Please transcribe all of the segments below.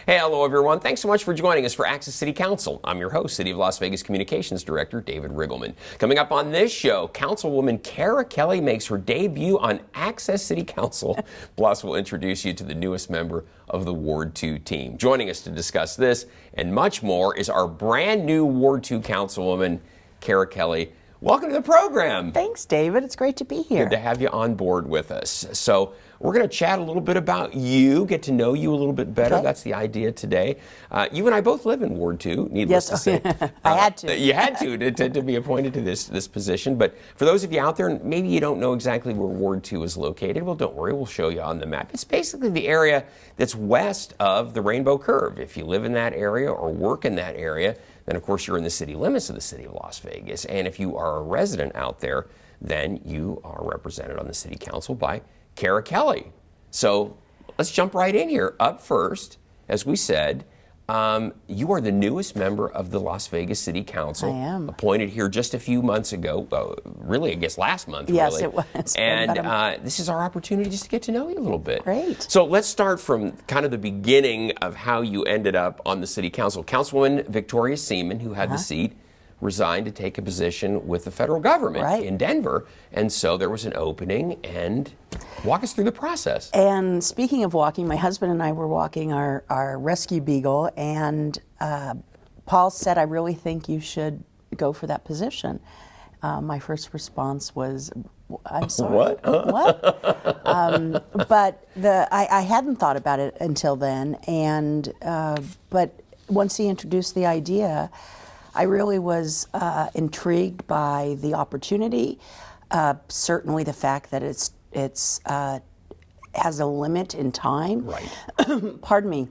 Hey, hello everyone. Thanks so much for joining us for Access City Council. I'm your host, City of Las Vegas Communications Director, David Riggleman. Coming up on this show, Councilwoman Kara Kelley makes her debut on Access City Council. Plus, we'll introduce you to the newest member of the Ward 2 team. Joining us to discuss this and much more is our brand new Ward 2 Councilwoman, Kara Kelley. Welcome to the program. Thanks, David. It's great to be here. Good to have you on board with us. So we're going to chat a little bit about you, get to know you a little bit better. Okay. That's the idea today. You and I both live in Ward 2, needless to say. I had to. You had to be appointed to this position. But for those of you out there, maybe you don't know exactly where Ward 2 is located. Well, don't worry. We'll show you on the map. It's basically the area that's west of the Rainbow Curve. If you live in that area or work in that area, then of course you're in the city limits of the city of Las Vegas. And if you are a resident out there, then you are represented on the city council by Kara Kelley. So let's jump right in here. Up first, as we said, you are the newest member of the Las Vegas City Council. I am. Appointed here just a few months ago, really, I guess last month, yes, really. It was. And this is our opportunity just to get to know you a little bit. Great. So let's start from kind of the beginning of how you ended up on the City Council. Councilwoman Victoria Seaman, who had the seat, resigned to take a position with the federal government in Denver. And so there was an opening, and walk us through the process. And speaking of walking, my husband and I were walking our rescue beagle, and Paul said, I really think you should go for that position. My first response was, I'm sorry. What? What? But I hadn't thought about it until then. And but once he introduced the idea, I really was intrigued by the opportunity. Certainly, the fact that it's has a limit in time. Right. Pardon me.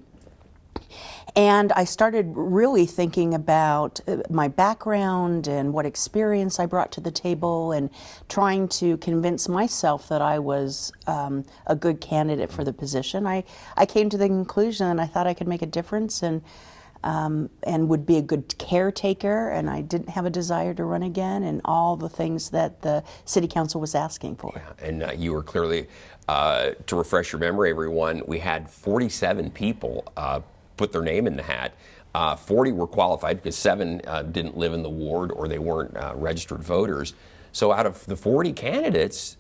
And I started really thinking about my background and what experience I brought to the table, and trying to convince myself that I was a good candidate for the position. I came to the conclusion that I thought I could make a difference and would be a good caretaker, and I didn't have a desire to run again, and all the things that the City Council was asking for. Yeah, and you were clearly, to refresh your memory, everyone, we had 47 people put their name in the hat. 40 were qualified because 7 didn't live in the ward or they weren't registered voters. So out of the 40 candidates,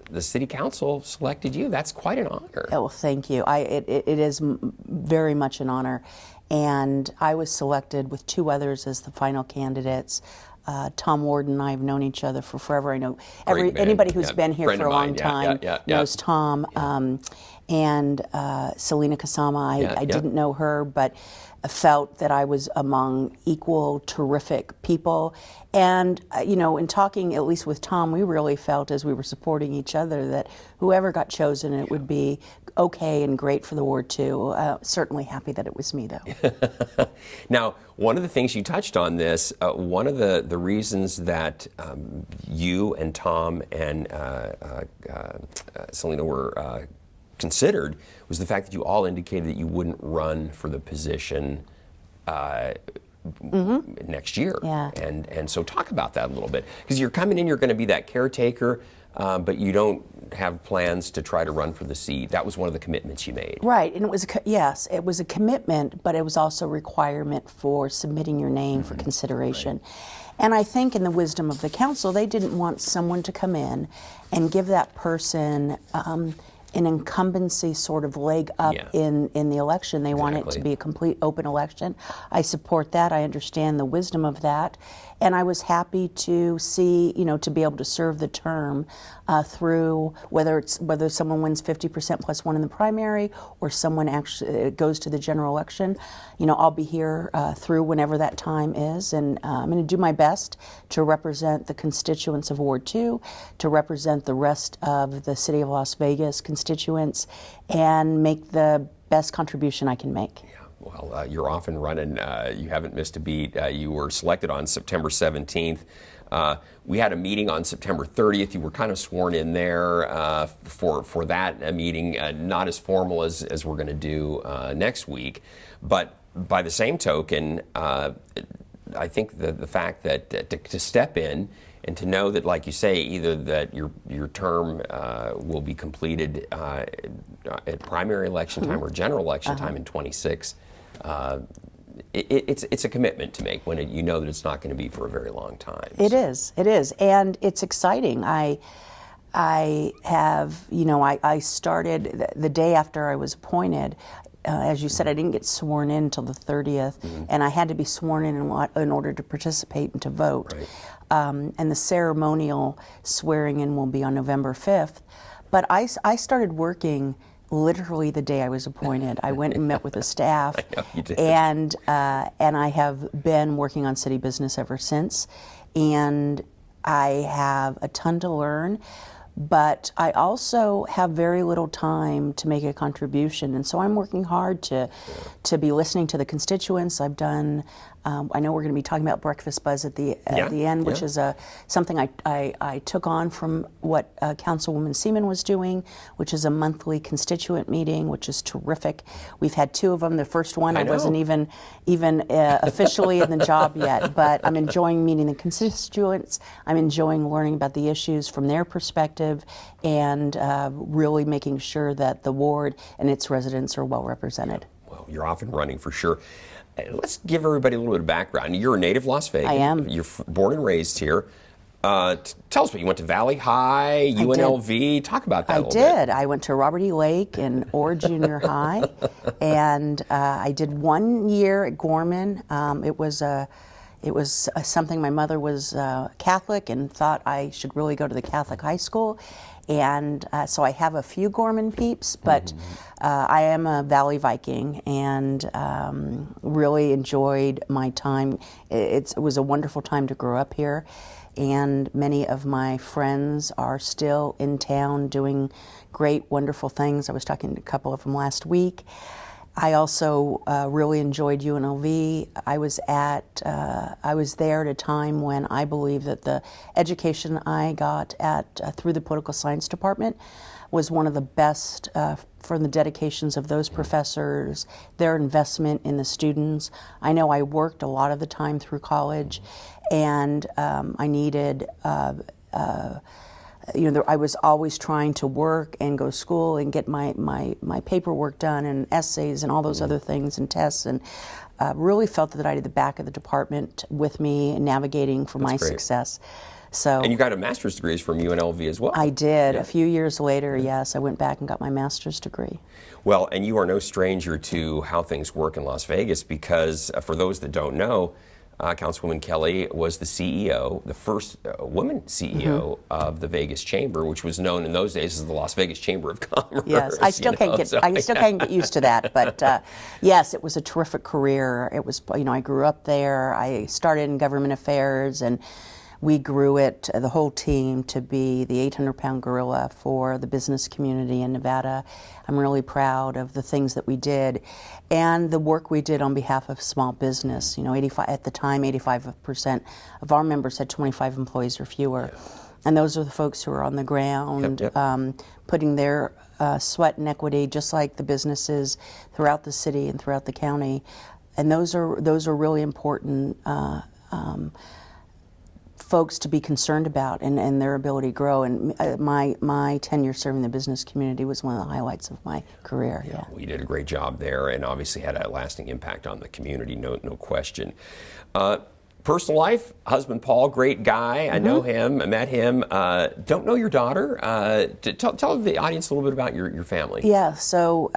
the City Council selected you. That's quite an honor. Oh, well, thank you. It is very much an honor. And I was selected with 2 others as the final candidates. Tom Ward and I have known each other for forever. I know anybody who's been here for a long time knows Tom. And Selena Kasama, I didn't know her, but felt that I was among equal terrific people. And, in talking, at least with Tom, we really felt as we were supporting each other that whoever got chosen, it would be okay and great for the Ward 2. Certainly happy that it was me, though. Now, one of the things you touched on this, one of the reasons that you and Tom and Selena were considered was the fact that you all indicated that you wouldn't run for the position next year. Yeah. And so talk about that a little bit, because you're coming in, you're going to be that caretaker, but you don't have plans to try to run for the seat. That was one of the commitments you made. Right, and it was it was a commitment, but it was also a requirement for submitting your name for consideration. Right. And I think in the wisdom of the council, they didn't want someone to come in and give that person an incumbency sort of leg up in the election. They want it to be a complete open election. I support that. I understand the wisdom of that. And I was happy to see, to be able to serve the term through whether someone wins 50% plus 1 in the primary or someone actually goes to the general election. I'll be here through whenever that time is, and I'm going to do my best to represent the constituents of Ward 2, to represent the rest of the City of Las Vegas constituents, and make the best contribution I can make. Well, you're off and running. You haven't missed a beat. You were selected on September 17th. We had a meeting on September 30th. You were kind of sworn in there for that meeting, not as formal as we're going to do next week. But by the same token, I think the fact that to step in and to know that, like you say, either that your term will be completed at primary election time or general election time in 26, it's a commitment to make when you know that it's not going to be for a very long time. It is, and it's exciting. I have, I started the day after I was appointed. As you said, I didn't get sworn in until the 30th, and I had to be sworn in order to participate and to vote. Right. And the ceremonial swearing in will be on November 5th. But I started working literally the day I was appointed. I went and met with the staff, I know you did. and I have been working on city business ever since. And I have a ton to learn. But I also have very little time to make a contribution, and so I'm working hard to be listening to the constituents. I've done. I know we're going to be talking about Breakfast Buzz at the end, which is something I took on from what Councilwoman Seaman was doing, which is a monthly constituent meeting, which is terrific. We've had 2 of them. The first one I wasn't even officially in the job yet, but I'm enjoying meeting the constituents. I'm enjoying learning about the issues from their perspective, and really making sure that the ward and its residents are well represented. Well, you're off and running for sure. Let's give everybody a little bit of background. You're a native Las Vegas. I am. You're born and raised here. Tell us what you went to Valley High, UNLV. Talk about that a little bit. I did. I went to Robert E. Lake and Orr Junior High, and I did 1 year at Gorman. It was something. My mother was Catholic and thought I should really go to the Catholic high school. And so I have a few Gorman peeps, but I am a Valley Viking, and really enjoyed my time. It was a wonderful time to grow up here, and many of my friends are still in town doing great, wonderful things. I was talking to a couple of them last week. I also really enjoyed UNLV. I was there at a time when I believe that the education I got through the political science department was one of the best for the dedications of those professors, their investment in the students. I know I worked a lot of the time through college, and I needed. I was always trying to work and go to school and get my paperwork done and essays and all those other things and tests, and really felt that I had the back of the department with me navigating for my success. So, and you got a master's degree from UNLV as well. I did. A few years later, yes, I went back and got my master's degree. Well, and you are no stranger to how things work in Las Vegas, because for those that don't know, Councilwoman Kelley was the CEO, the first woman CEO of the Vegas Chamber, which was known in those days as the Las Vegas Chamber of Commerce. Yes, I still can't get used to that, but yes, it was a terrific career. It was, I grew up there. I started in government affairs, and we grew it, the whole team, to be the 800-pound gorilla for the business community in Nevada. I'm really proud of the things that we did and the work we did on behalf of small business. At the time, 85% of our members had 25 employees or fewer. And those are the folks who are on the ground, putting their sweat and equity, just like the businesses throughout the city and throughout the county. And those are really important folks to be concerned about, and their ability to grow. And my tenure serving the business community was one of the highlights of my career. Yeah. Well, you did a great job there, and obviously had a lasting impact on the community, no question. Personal life, husband Paul, great guy. I know him, I met him. Don't know your daughter. Tell the audience a little bit about your family. Yeah, so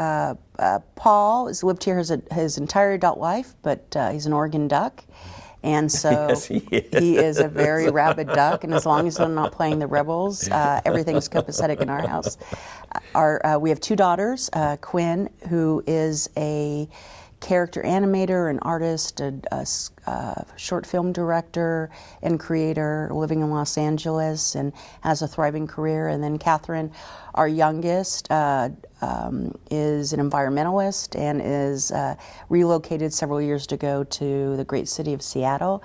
Paul has lived here his entire adult life, but he's an Oregon Duck. And so yes, he is a very rabid duck, and as long as I'm not playing the rebels, everything's copacetic in our house. We have 2 daughters, Quinn, who is a character animator, an artist, a short film director and creator living in Los Angeles and has a thriving career. And then Catherine, our youngest, is an environmentalist and is relocated several years ago to the great city of Seattle.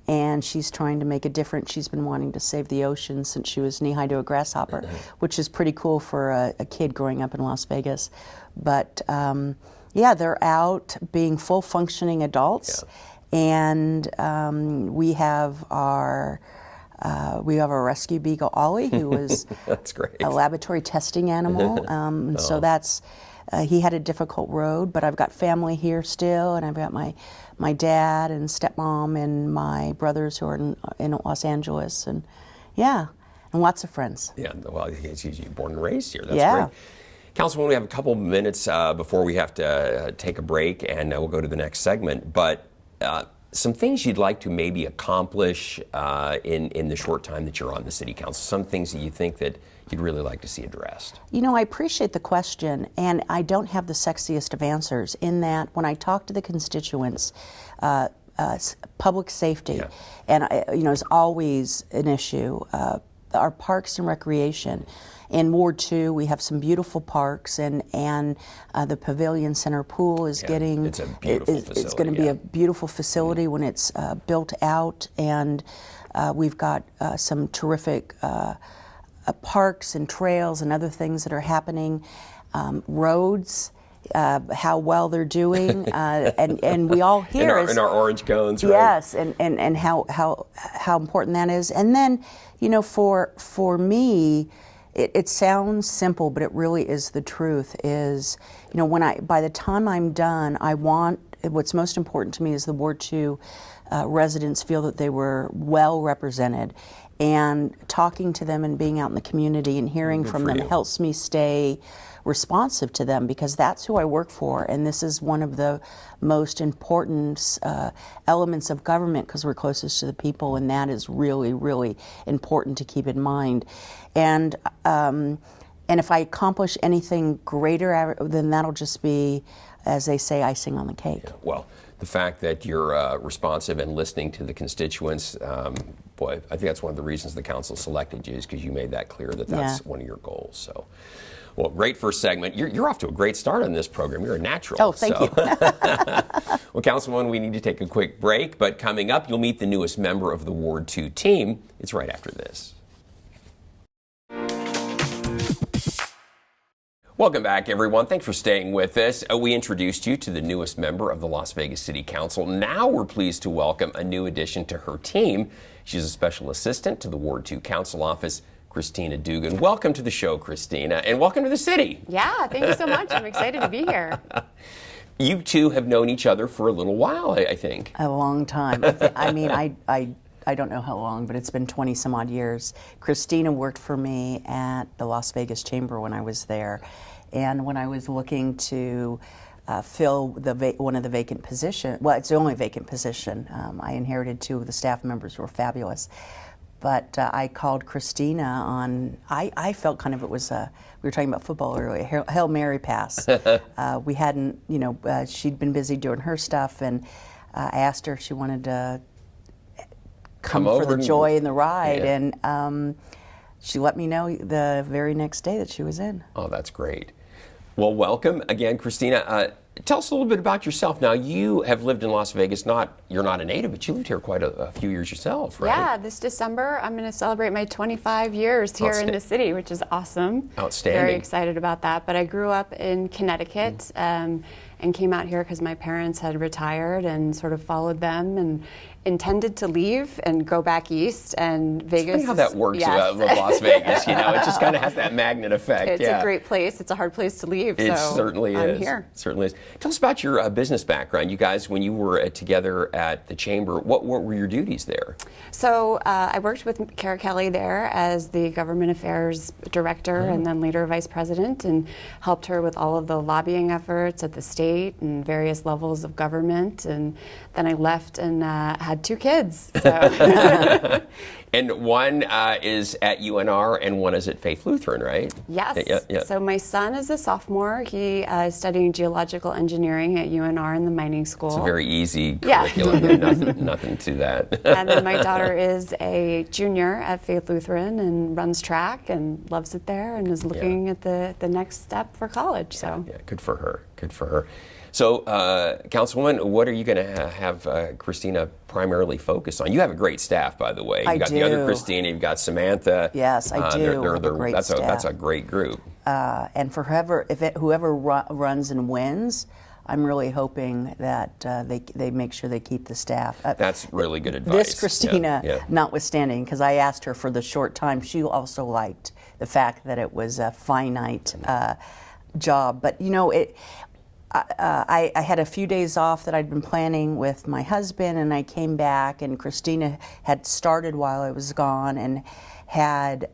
And she's trying to make a difference. She's been wanting to save the ocean since she was knee-high to a grasshopper, which is pretty cool for a kid growing up in Las Vegas. But yeah, they're out being full functioning adults, and we have our rescue beagle Ollie, who was that's great. A laboratory testing animal. So he had a difficult road, but I've got family here still, and I've got my dad and stepmom and my brothers who are in Los Angeles, and yeah, and lots of friends. Yeah, well, you're born and raised here. That's Yeah. great. Councilwoman, we have a couple minutes before we have to take a break, and we'll go to the next segment. But some things you'd like to maybe accomplish in the short time that you're on the City Council, some things that you think that you'd really like to see addressed. You know, I appreciate the question, and I don't have the sexiest of answers in that when I talk to the constituents, public safety, and is always an issue. Our parks and recreation. In Ward 2, we have some beautiful parks, and the Pavilion Center pool is getting. It's a beautiful facility. It's going to be a beautiful facility when it's built out, and we've got some terrific parks and trails and other things that are happening. Roads. How well they're doing, and we all hear in our orange cones, right? Yes, and how important that is. And then, for me, it sounds simple, but it really is the truth. Is by the time I'm done, what's most important to me is the Ward 2 residents feel that they were well represented, and talking to them and being out in the community and hearing from them helps me stay responsive to them, because that's who I work for, and this is one of the most important elements of government, because we're closest to the people, and that is really, really important to keep in mind. And if I accomplish anything greater, then that'll just be, as they say, icing on the cake. Yeah, well, the fact that you're responsive and listening to the constituents, boy, I think that's one of the reasons the council selected you, is because you made that clear that that's one of your goals. So. Well, great first segment. You're off to a great start on this program. You're a natural. Oh, thank you. Well, Councilwoman, we need to take a quick break, but coming up, you'll meet the newest member of the Ward 2 team. It's right after this. Welcome back, everyone. Thanks for staying with us. We introduced you to the newest member of the Las Vegas City Council. Now we're pleased to welcome a new addition to her team. She's a special assistant to the Ward 2 Council Office, Christina Dugan. Welcome to the show, Christina, and welcome to the city. Yeah, thank you so much. I'm excited to be here. You two have known each other for a little while, I think. A long time. I don't know how long, but it's been 20 some odd years. Christina worked for me at the Las Vegas Chamber when I was there, and when I was looking to fill one of the vacant positions, well, it's the only vacant position. I inherited two of the staff members who were fabulous. But I called Christina on, I felt kind of it was, we were talking about football earlier, Hail Mary pass. We hadn't, she'd been busy doing her stuff, and I asked her if she wanted to come for the joy and the ride, and she let me know the very next day that she was in. Oh, that's great. Well, welcome again, Christina. Tell us a little bit about yourself. Now, you have lived in Las Vegas. You're not a native, but you lived here quite a few years yourself, right? Yeah, this December I'm going to celebrate my 25 years here in the city, which is awesome. Outstanding. Very excited about that. But I grew up in Connecticut and came out here because my parents had retired, and sort of followed them and intended to leave and go back east, and Vegas. It's funny how that works with Las Vegas. It just kind of has that magnet effect. It's a great place. It's a hard place to leave. It so certainly I'm is. Here. Certainly is. Tell us about your business background. You guys, when you were together at the Chamber, what were your duties there? So I worked with Kara Kelley there as the Government Affairs Director and then later Vice President, and helped her with all of the lobbying efforts at the state and various levels of government. And then I left and had two kids. So. And one is at UNR and one is at Faith Lutheran, right? Yes. Yeah. So my son is a sophomore. He is studying geological engineering at UNR in the mining school. It's a very easy curriculum. Nothing to that. And then my daughter is a junior at Faith Lutheran and runs track and loves it there, and is looking at the next step for college. So yeah, good for her. Good for her. So, Councilwoman, what are you going to have Christina primarily focus on? You have a great staff, by the way. You've got the other Christina, you've got Samantha. Yes, I do. That's a great group. And for whoever runs and wins, I'm really hoping that they make sure they keep the staff. That's really good advice. This Christina, notwithstanding, because I asked her for the short time, she also liked the fact that it was a finite job. But you know, I had a few days off that I'd been planning with my husband, and I came back, and Christina had started while I was gone and had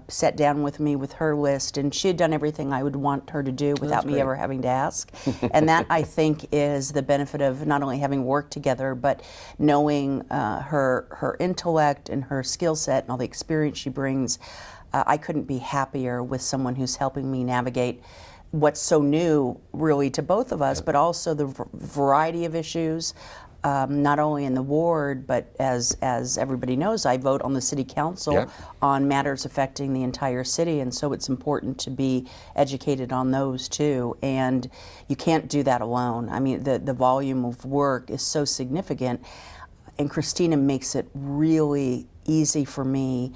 sat down with me with her list, and she had done everything I would want her to do without me ever having to ask. And that, I think, is the benefit of not only having worked together, but knowing her intellect and her skill set and all the experience she brings. I couldn't be happier with someone who's helping me navigate what's so new, really, to both of us, but also the variety of issues, not only in the ward, but as everybody knows, I vote on the city council on matters affecting the entire city, and so it's important to be educated on those too. And you can't do that alone. I mean, the volume of work is so significant, and Christina makes it really easy for me.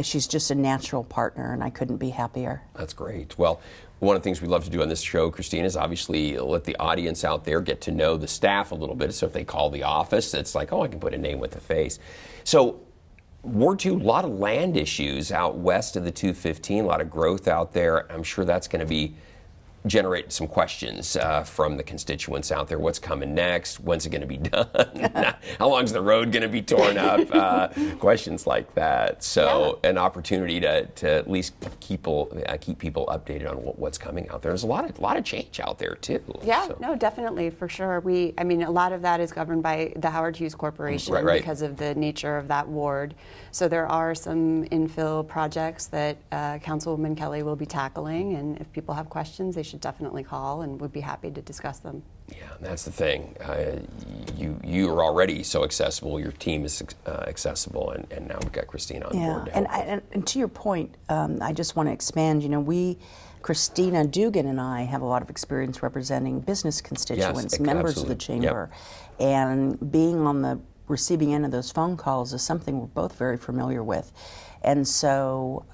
She's just a natural partner, and I couldn't be happier. That's great. Well, one of the things we love to do on this show, Christina, is obviously let the audience out there get to know the staff a little bit. So if they call the office, it's like, oh, I can put a name with a face. So Ward 2, a lot of land issues out west of the 215, a lot of growth out there. I'm sure that's going to be generate some questions from the constituents out there. What's coming next? When's it going to be done? How long is the road going to be torn up? Questions like that. So an opportunity to at least keep people updated on what's coming out there. There's a lot of change out there too. Yeah, so. No, definitely, for sure. I mean, a lot of that is governed by the Howard Hughes Corporation because of the nature of that ward. So there are some infill projects that Councilwoman Kelley will be tackling, and if people have questions, they should definitely call, and we'd be happy to discuss them. Yeah, that's the thing. You are already so accessible. Your team is accessible, and now we've got Christina on board. To help. And to your point, I just want to expand. You know, Christina Dugan and I have a lot of experience representing business constituents, members of the chamber, and being on the receiving end of those phone calls is something we're both very familiar with. And so,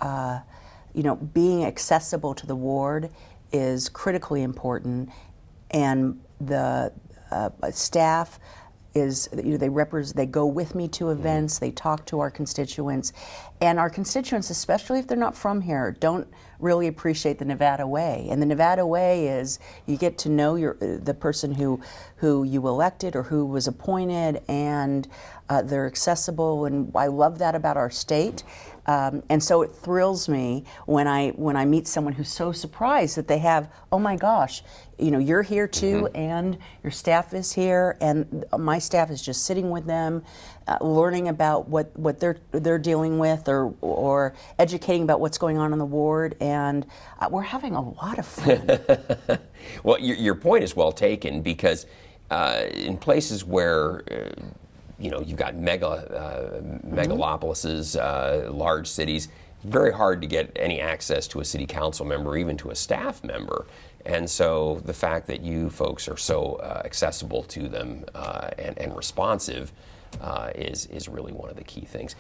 you know, being accessible to the ward is critically important, and the staff is, you know, they go with me to events, they talk to our constituents, and our constituents, especially if they're not from here, don't really appreciate the Nevada way. And the Nevada way is you get to know the person who you elected or who was appointed, and they're accessible, and I love that about our state. And so it thrills me when I meet someone who's so surprised that they have, oh my gosh, you know, you're here too, and your staff is here, and my staff is just sitting with them, learning about what they're dealing with, or educating about what's going on in the ward, and we're having a lot of fun. Well, your point is well taken, because in places where you know, you've got megalopolises, large cities, very hard to get any access to a city council member, even to a staff member. And so the fact that you folks are so accessible to them and responsive is really one of the key things.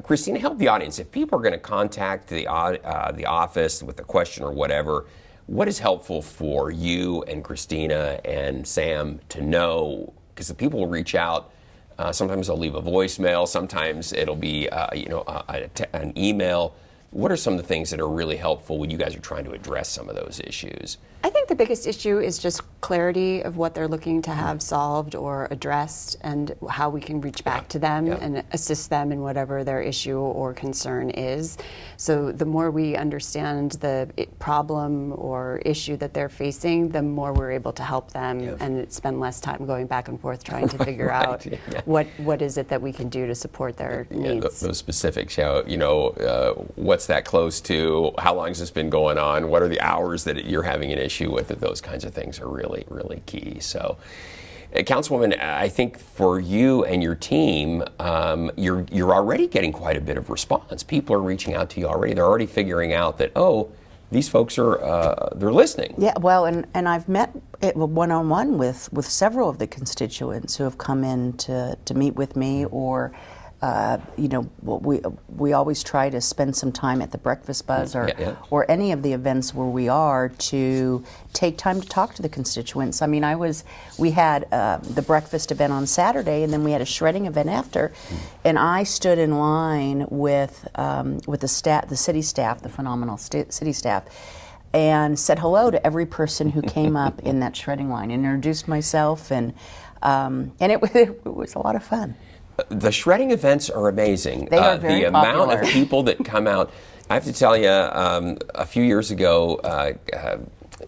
Christina, help the audience. If people are going to contact the office with a question or whatever, what is helpful for you and Christina and Sam to know? Because the people will reach out. Sometimes they'll leave a voicemail. Sometimes it'll be, an email. What are some of the things that are really helpful when you guys are trying to address some of those issues? I think the biggest issue is just clarity of what they're looking to have solved or addressed, and how we can reach back to them and assist them in whatever their issue or concern is. So the more we understand the problem or issue that they're facing, the more we're able to help them and spend less time going back and forth trying to figure out what is it that we can do to support their needs. Those specifics, what's that close to? How long has this been going on? What are the hours that you're having an issue with it? Those kinds of things are really, really key. So, Councilwoman, I think for you and your team, you're already getting quite a bit of response. People are reaching out to you already. They're already figuring out that, oh, these folks are they're listening. Yeah, well, and I've met one-on-one with several of the constituents who have come in to meet with me, or we always try to spend some time at the Breakfast Buzz or any of the events where we are to take time to talk to the constituents. I mean, we had the breakfast event on Saturday, and then we had a shredding event after, and I stood in line with the city staff, the phenomenal city staff, and said hello to every person who came up in that shredding line, and introduced myself, and it was a lot of fun. The shredding events are amazing. They are very the popular. amount of people that come out. I have to tell you, a few years ago,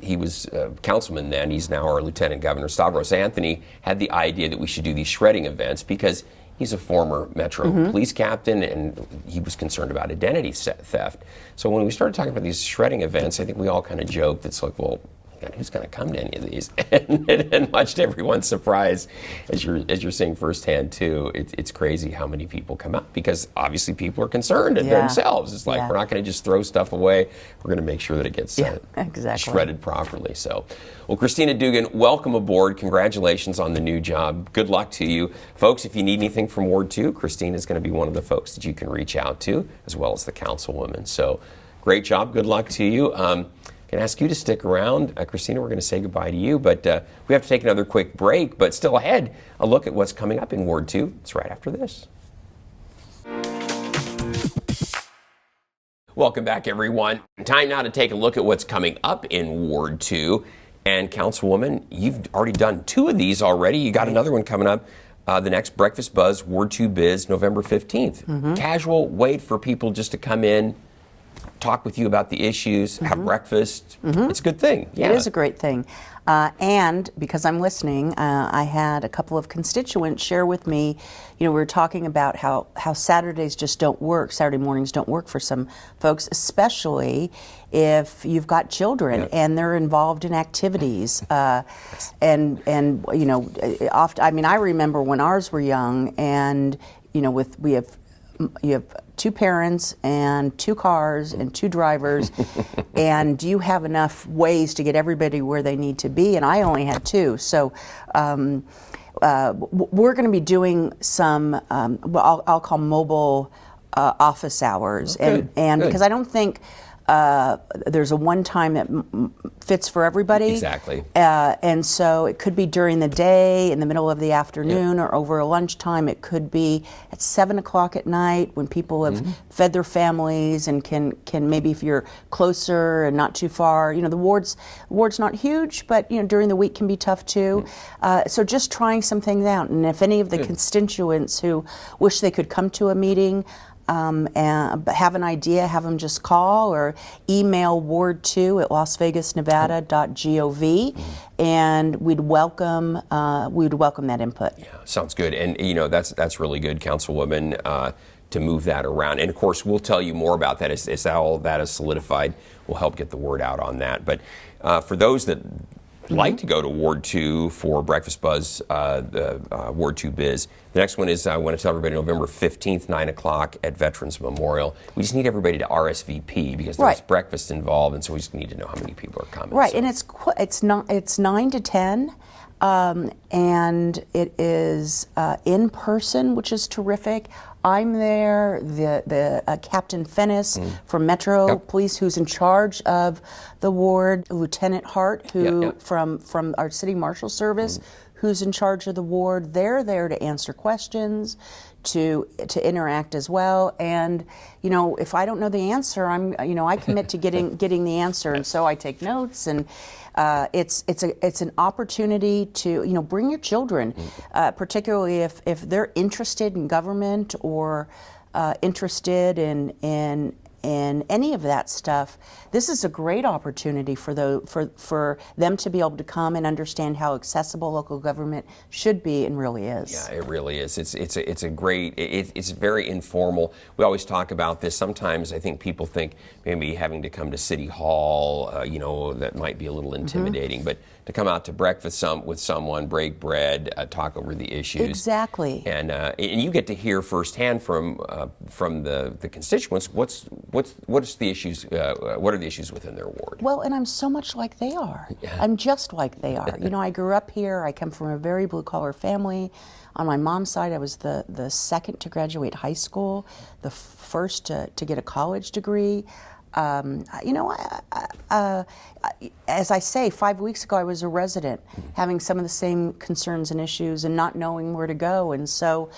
he was councilman then. He's now our lieutenant governor. Stavros Anthony had the idea that we should do these shredding events because he's a former Metro police captain, and he was concerned about identity theft. So when we started talking about these shredding events, I think we all kind of joked. It's like, well, God, who's going to come to any of these? And much to everyone's surprise, as you're seeing firsthand too, it's crazy how many people come out, because obviously people are concerned themselves. It's like, we're not going to just throw stuff away. We're going to make sure that it gets shredded properly. So, well, Christina Dugan, welcome aboard. Congratulations on the new job. Good luck to you. Folks, if you need anything from Ward 2, Christina is going to be one of the folks that you can reach out to, as well as the councilwoman. So, great job. Good luck to you. Can ask you to stick around. Christina, we're going to say goodbye to you, but we have to take another quick break. But still ahead, a look at what's coming up in Ward 2. It's right after this. Welcome back, everyone. Time now to take a look at what's coming up in Ward 2. And Councilwoman, you've already done 2 of these already. You got another one coming up. The next Breakfast Buzz, Ward 2 Biz, November 15th. Casual way for people just to come in, talk with you about the issues, have breakfast. It's a good thing. Yeah. It is a great thing. And because I'm listening, I had a couple of constituents share with me, we were talking about how Saturdays just don't work, Saturday mornings don't work for some folks, especially if you've got children and they're involved in activities. And often, I remember when ours were young, and, you have 2 parents and 2 cars and 2 drivers, and do you have enough ways to get everybody where they need to be? And I only had 2. So we're going to be doing some, what I'll call mobile office hours. Good. And because I don't think there's a one time that fits for everybody. Exactly. And so it could be during the day, in the middle of the afternoon, or over a lunchtime. It could be at 7 o'clock at night when people have fed their families and can maybe, if you're closer and not too far, the ward's not huge, but during the week can be tough too. So just trying some things out. And if any of the constituents who wish they could come to a meeting, and have an idea, have them just call or email ward2 at lasvegasnevada.gov, and we'd welcome that input. Yeah, sounds good. And that's really good, Councilwoman, to move that around. And of course, we'll tell you more about that as all that is solidified. We'll help get the word out on that. But for those that like to go to Ward 2 for Breakfast Buzz, Ward 2 Biz. The next one is, I want to tell everybody, November 15th, 9 o'clock at Veterans Memorial. We just need everybody to RSVP because there's breakfast involved, and so we just need to know how many people are coming. Right, so. And it's 9 to 10. And it is in person, which is terrific. I'm there. The Captain Fennis from Metro Police, who's in charge of the ward, Lieutenant Hart, who from our City Marshal Service, who's in charge of the ward. They're there to answer questions, to interact as well. And if I don't know the answer, I commit to getting the answer, and so I take notes. And it's an opportunity to bring your children, particularly if they're interested in government or interested in any of that stuff. This is a great opportunity for them to be able to come and understand how accessible local government should be and really is. Yeah, it really is. It's a great. It's very informal. We always talk about this. Sometimes I think people think maybe having to come to City Hall, that might be a little intimidating. But to come out to breakfast with someone, break bread, talk over the issues. Exactly. And you get to hear firsthand from the constituents what are the issues within their ward. Well, and I'm so much like they are. Yeah. I'm just like they are. I grew up here. I come from a very blue-collar family. On my mom's side, I was the second to graduate high school, the first to get a college degree. As I say, 5 weeks ago I was a resident, having some of the same concerns and issues and not knowing where to go. And so,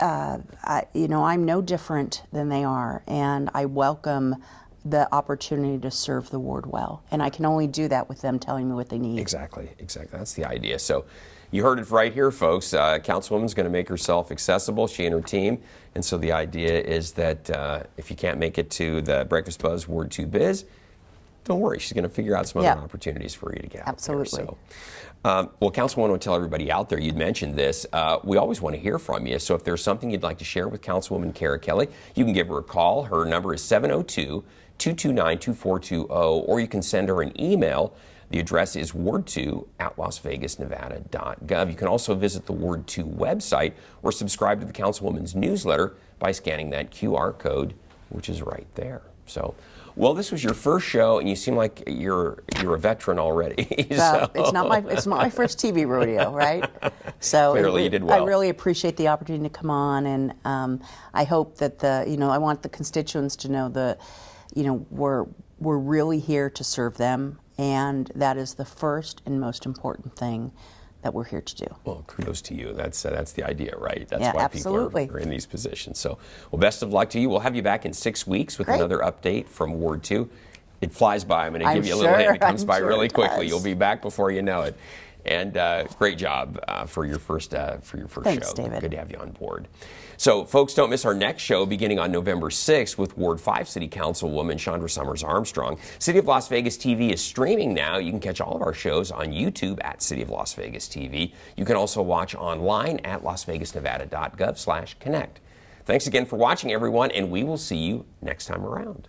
I'm no different than they are, and I welcome the opportunity to serve the ward well. And I can only do that with them telling me what they need. Exactly. That's the idea. So you heard it right here, folks. Councilwoman's going to make herself accessible, she and her team. And so the idea is that if you can't make it to the Breakfast Buzz Ward 2 Biz, don't worry. She's going to figure out some other opportunities for you to get out Absolutely. there. So, well, Councilwoman, would tell everybody out there, you'd mentioned this. We always want to hear from you. So if there's something you'd like to share with Councilwoman Kara Kelley, you can give her a call. Her number is 702-229-2420, or you can send her an email. The address is ward2@lasvegasnevada.gov. You can also visit the Ward 2 website or subscribe to the Councilwoman's newsletter by scanning that QR code, which is right there. So, well, this was your first show, and you seem like you're a veteran already. Well, it's not my first TV rodeo, right? So clearly you did well. I really appreciate the opportunity to come on, and I hope that I want the constituents to know we're really here to serve them, and that is the first and most important thing that we're here to do. Well, kudos to you. That's the idea, right? That's yeah, why absolutely. people are in these positions. So, well, best of luck to you. We'll have you back in 6 weeks with another update from Ward 2. It flies by. I'm going to give you a little hint. It comes by really quickly. You'll be back before you know it. And great job for your first Thanks, show. David. Good to have you on board. So, folks, don't miss our next show beginning on November 6th with Ward 5 City Councilwoman Chandra Summers Armstrong. City of Las Vegas TV is streaming now. You can catch all of our shows on YouTube at City of Las Vegas TV. You can also watch online at lasvegasnevada.gov/connect. Thanks again for watching, everyone, and we will see you next time around.